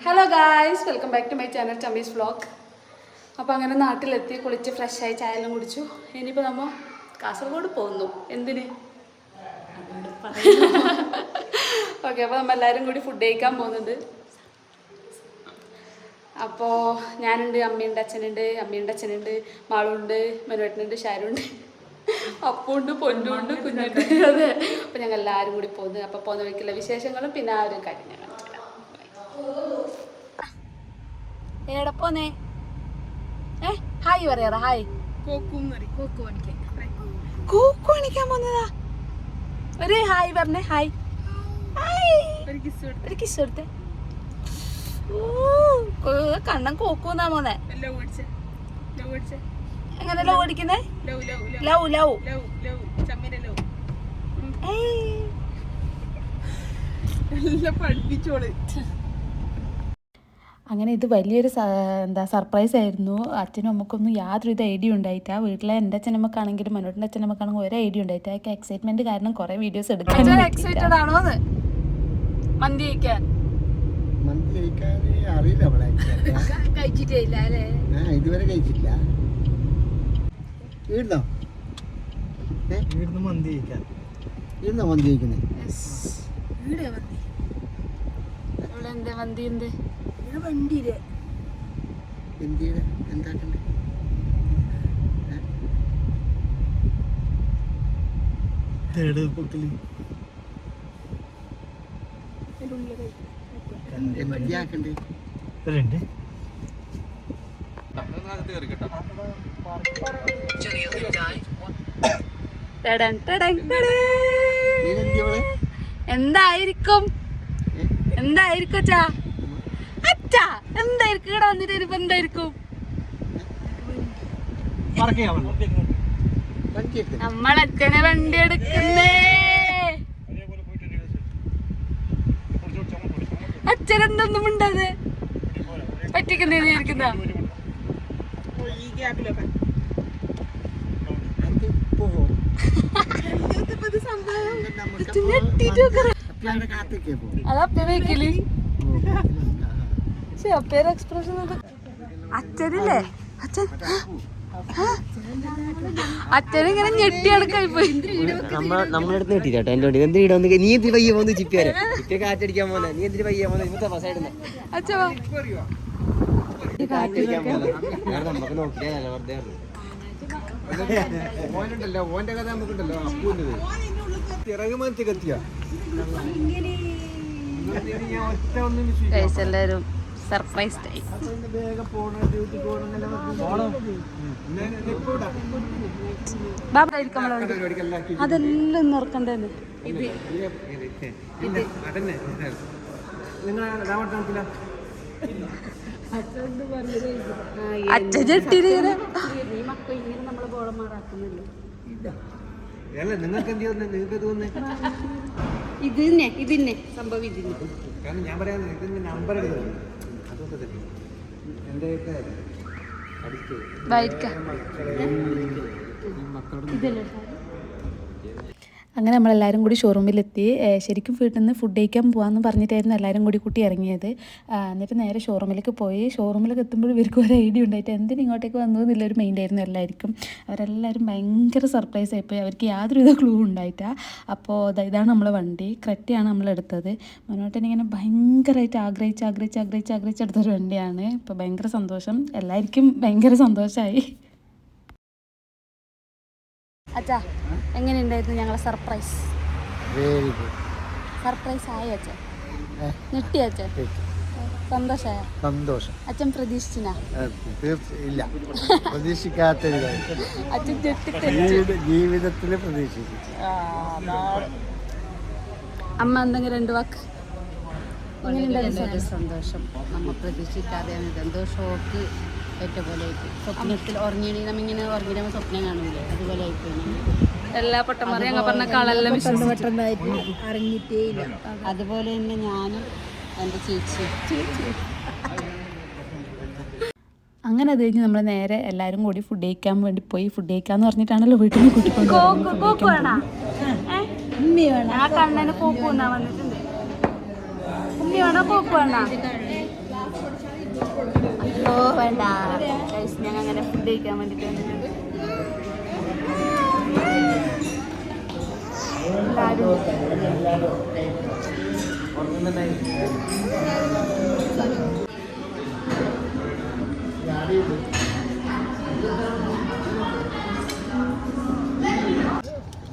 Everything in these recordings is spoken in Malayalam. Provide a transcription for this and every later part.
Hello guys, welcome back to my channel Tammy's vlog. അപ്പോൾ അങ്ങനെ നാട്ടിലെത്തി, കുളിച്ച് ഫ്രഷായി ചായ എല്ലാം കുടിച്ചു. ഇനിയിപ്പോൾ നമ്മൾ കാസർഗോഡ് പോകുന്നു. എന്തിന്? ഓക്കെ, അപ്പോൾ നമ്മൾ എല്ലാവരും കൂടി ഫുഡ് കഴിക്കാൻ പോകുന്നുണ്ട്. അപ്പോൾ ഞാനുണ്ട്, അമ്മയുണ്ട്, അച്ഛനുണ്ട്, മാളുണ്ട്, മനുവേട്ടനുണ്ട്, ഷാരുണ്ട്, അപ്പുണ്ട്, പൊന്നുണ്ട്, കുഞ്ഞുണ്ട്. അതെ, അപ്പോൾ ഞങ്ങൾ എല്ലാവരും കൂടി പോകുന്നത്. അപ്പോൾ പോകുന്ന വഴിക്കുള്ള വിശേഷങ്ങളും പിന്നെ ആ ഒരു കാര്യം ഞങ്ങൾ എവിടെ പോന്നേ? ഹായ് പറയാറ. ഹായ്. കൂക്കു കാണിക്കാൻ പോന്നതാ. ഒരു ഹായ് പറഞ്ഞേ. ഹായ്. ഒരു കിസ് കൊടുത്തേ. കണ്ണൻ കോക്കൂന്നാ പോന്നെ. എങ്ങനെ ലവ് ഓടിക്കുന്നേ? ലവ് ലവ് പഠിപ്പിച്ചോള്. അങ്ങനെ ഇത് വലിയൊരു സർപ്രൈസ് ആയിരുന്നു. അച്ഛനും അമ്മക്കൊന്നും യാതൊരു ഐഡിയ ഉണ്ടായിട്ടാ. വീട്ടിലെ എൻ്റെ അച്ഛനമ്മക്കാണെങ്കിലും മനോട്ടിൻ്റെ അച്ഛനമ്മക്കാണെങ്കിലും ഒരു ഐഡിയ ഉണ്ടായിട്ടാ. എക്സൈറ്റ്മെന്റ് കാരണം കുറെ വീഡിയോസ് എടുക്കാൻ. എക്സൈറ്റഡ് ആണോ മന്തി കഴിക്കാൻ? കഴിച്ചിട്ടേ ഇല്ല അല്ലേ? ഇതുവരെ കഴിച്ചിട്ടില്ല. മന്തി കഴിക്കുന്നേ. എന്താ മന്തി? എന്ത് വണ്ടിയിലെ എന്താക്കണ്ടേ? എന്തൊക്കെയാക്കണ്ടേ? എന്തായിരിക്കും അച്ഛാ? അച്ഛാ എന്തായിരിക്കും? ഇവിടെ വന്നിട്ട് ഇപ്പൊ എന്തായിരിക്കും? നമ്മളച്ഛനെ വണ്ടി എടുക്കുന്നേ. അച്ഛനെന്തൊന്നും ഉണ്ടാതെ പറ്റിക്കുന്നേന്ന് വിചാരിക്കുന്ന. അതപ്പ വെക്കല്. അപ്പേരെ എക്സ്പ്രഷൻ അച്ഛനില്ലേ? അച്ഛനിങ്ങനെ ഞെട്ടിയടക്കായി പോയി. നമ്മളടുത്ത് കിട്ടിട്ടോ എന്റെ വണ്ടി. എന്തിനാ നീ എന്തിന് പയ്യ പോന്ന് ചിപ്പിയാരെ ചിപ്പിയെ കാറ്റടിക്കാൻ പോന്നെ? നീ എന്തിന് പയ്യ പോന്നെ? ഇന്നത്തെ ബസ്സായിടുന്ന അച്ഛാ നമുക്ക് നോക്കിയാ വെറുതെ ഓനുണ്ടല്ലോ. ഓന്റെ കഥ നമുക്കുണ്ടല്ലോ. അപ്പൂന്റെ ഇറങ്ങുമാനത്തി കത്തിയ എല്ലാരും സർപ്രൈസ് ആയി. അതെല്ലാം നോർക്കണ്ടേന്ന്. അച്ഛൻ ചെട്ടിങ്ങനെ നമ്മളെ ബോളന്മാരാക്കുന്നില്ല. നിങ്ങൾക്ക് എന്ത് ഇതിന്നെ സംഭവം ഇതിന്. കാരണം ഞാൻ പറയാൻ ഇതിന്റെ നമ്പർ എടുക്കുന്നത് അതുകൊണ്ട് തന്നെ എൻ്റെ അങ്ങനെ നമ്മളെല്ലാവരും കൂടി ഷോറൂമിലെത്തി. ശരിക്കും വീട്ടിൽ നിന്ന് ഫുഡ് കഴിക്കാൻ പോകാമെന്ന് പറഞ്ഞിട്ടായിരുന്നു എല്ലാവരും കൂടി കൂട്ടി ഇറങ്ങിയത്. എന്നിട്ട് നേരെ ഷോറൂമിലേക്ക് പോയി. ഷോറൂമിലേക്ക് എത്തുമ്പോൾ ഇവർക്ക് ഒരു ഐഡിയ ഉണ്ടായിട്ട് എന്തിനും ഇങ്ങോട്ടേക്ക് വന്നു എന്നുള്ളൊരു മൈൻഡായിരുന്നു എല്ലാവർക്കും. അവരെല്ലാവരും ഭയങ്കര സർപ്രൈസ് ആയിപ്പോയി. അവർക്ക് യാതൊരുവിധ ക്ലൂ ഉണ്ടായിട്ടാ. അപ്പോൾ ഇതാണ് നമ്മളെ വണ്ടി. ക്രെറ്റയാണ് നമ്മളെടുത്തത്. മനോട്ടനിങ്ങനെ ഭയങ്കരമായിട്ട് ആഗ്രഹിച്ചെടുത്തൊരു വണ്ടിയാണ്. ഇപ്പോൾ ഭയങ്കര സന്തോഷം. എല്ലാവർക്കും ഭയങ്കര സന്തോഷമായി. അച്ഛാ എങ്ങനെയുണ്ടായിരുന്നു ഞങ്ങളെ സർപ്രൈസ്? Very good. സർപ്രൈസ് ആയോ അച്ഛൻ? ഞെട്ടിയോ അച്ഛൻ? സന്തോഷമായ? സന്തോഷം. അച്ഛൻ പ്രതീക്ഷിച്ചിനാ? ഇല്ല, പ്രതീക്ഷിക്കാത്ത അച്ഛൻ ജീവിതത്തിൽ പ്രതീക്ഷിച്ചു. അമ്മ എന്തെങ്കിലും 2 വാക്ക്? സന്തോഷം. നമ്മൾ പ്രതീക്ഷിക്കാതെയാണ് ഇതെന്തോ ഷോക്ക് ഏറ്റ പോലെ ആയിപ്പോയി. സ്വപ്നത്തിൽ ഉറങ്ങിയണി നമ്മിങ്ങനെ ഉറങ്ങിയിട്ട് സ്വപ്നം കാണൂലേ, അതുപോലെ ആയിപ്പോയി. എല്ലാ പൊട്ടന്മാരും ഞങ്ങൾ പറഞ്ഞ കളെല്ലാം അറിഞ്ഞിട്ടേ ഇല്ല. അതുപോലെ തന്നെ ഞാനും എൻ്റെ ചേച്ചി. അങ്ങനെ അത് കഴിഞ്ഞ് നമ്മൾ നേരെ എല്ലാവരും കൂടി ഫുഡ് കഴിക്കാൻ വേണ്ടി പോയി. ഫുഡ് കഴിക്കാന്ന് പറഞ്ഞിട്ടാണല്ലോ വീട്ടിൽ നിന്ന് കൂട്ടിക്കൊണ്ട് ചില്ലി വേണോ പോപ്പ് വേണോ? ഓ വേണ്ട. ഞങ്ങൾ അങ്ങനെ ഫുഡ് കഴിക്കാൻ വേണ്ടിട്ട് വന്നിട്ടുണ്ട്.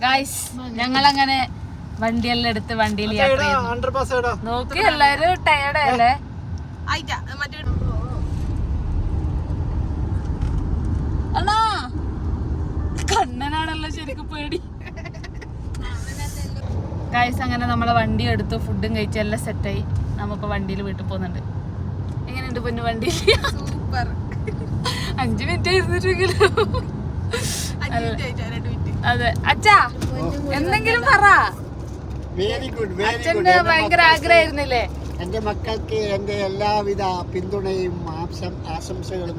ഗൈസ് ഞങ്ങളങ്ങനെ വണ്ടിയെല്ലാം എടുത്ത് വണ്ടിയിൽ യാത്ര ചെയ്തു. നോക്കി എല്ലാരും ടയർഡല്ലേ? അണ്ണാ കണ്ണനാണല്ലോ ശരിക്കും പേടി. ഗൈസ് അങ്ങനെ നമ്മളെ വണ്ടി എടുത്തു, ഫുഡും കഴിച്ച് എല്ലാം സെറ്റായി. നമ്മളിപ്പോ വണ്ടിയിൽ വീട്ടിൽ പോകുന്നുണ്ട്. എങ്ങനെയുണ്ട് പൊന്നു വണ്ടി? സൂപ്പർ. 5 മിനിറ്റ് ഇരുന്നിട്ടെങ്കിലും. അതെ അച്ഛാ എന്തെങ്കിലും പറ. അച്ഛന്റെ ഭയങ്കര ആഗ്രഹമായിരുന്നില്ലേ? എന്റെ മക്കൾക്ക് എന്റെ എല്ലാവിധ പിന്തുണയും ആശംസകളും.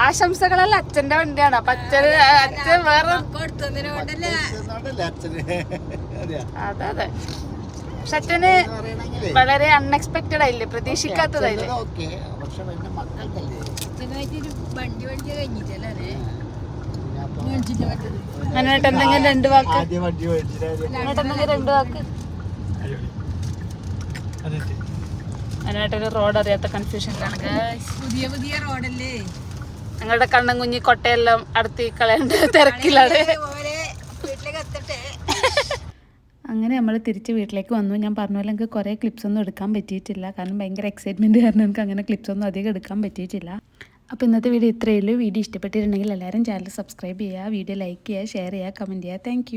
ആശംസകളല്ല, അച്ഛന്റെ വണ്ടിയാണ്. അപ്പൊ അച്ഛൻ വേറെ അതെ അതെ. പക്ഷെ അച്ഛന് വളരെ അൺഎക്സ്പെക്ടഡ് ആയില്ലേ, പ്രതീക്ഷിക്കാത്തതായില്ലേ? അങ്ങോട്ട് എന്തെങ്കിലും 2 വാക്ക്. അങ്ങോട്ട് എന്തെങ്കിലും 2 വാക്ക്. അതിനായിട്ടൊരു റോഡ് അറിയാത്ത കൺഫ്യൂഷനിലാണ്. പുതിയ റോഡല്ലേ? ഞങ്ങളുടെ കണ്ണൻ കുഞ്ഞി കൊട്ടയെല്ലാം അടുത്ത് കളയേണ്ട തിരക്കിലാണ്. അങ്ങനെ നമ്മൾ തിരിച്ച് വീട്ടിലേക്ക് വന്നു. ഞാൻ പറഞ്ഞ പോലെ എനിക്ക് കുറേ ക്ലിപ്സ് ഒന്നും എടുക്കാൻ പറ്റിയിട്ടില്ല. കാരണം ഭയങ്കര എക്സൈറ്റ്മെൻറ്റ് കാരണം എനിക്ക് അങ്ങനെ ക്ലിപ്സ് ഒന്നും അധികം എടുക്കാൻ പറ്റിയിട്ടില്ല. അപ്പോൾ ഇന്നത്തെ വീഡിയോ ഇത്രയേ ഉള്ളൂ. വീഡിയോ ഇഷ്ടപ്പെട്ടിട്ടുണ്ടെങ്കിൽ എല്ലാവരും ചാനൽ സബ്സ്ക്രൈബ് ചെയ്യുക, വീഡിയോ ലൈക്ക് ചെയ്യുക, ഷെയർ ചെയ്യുക, കമൻറ്റ് ചെയ്യുക. താങ്ക്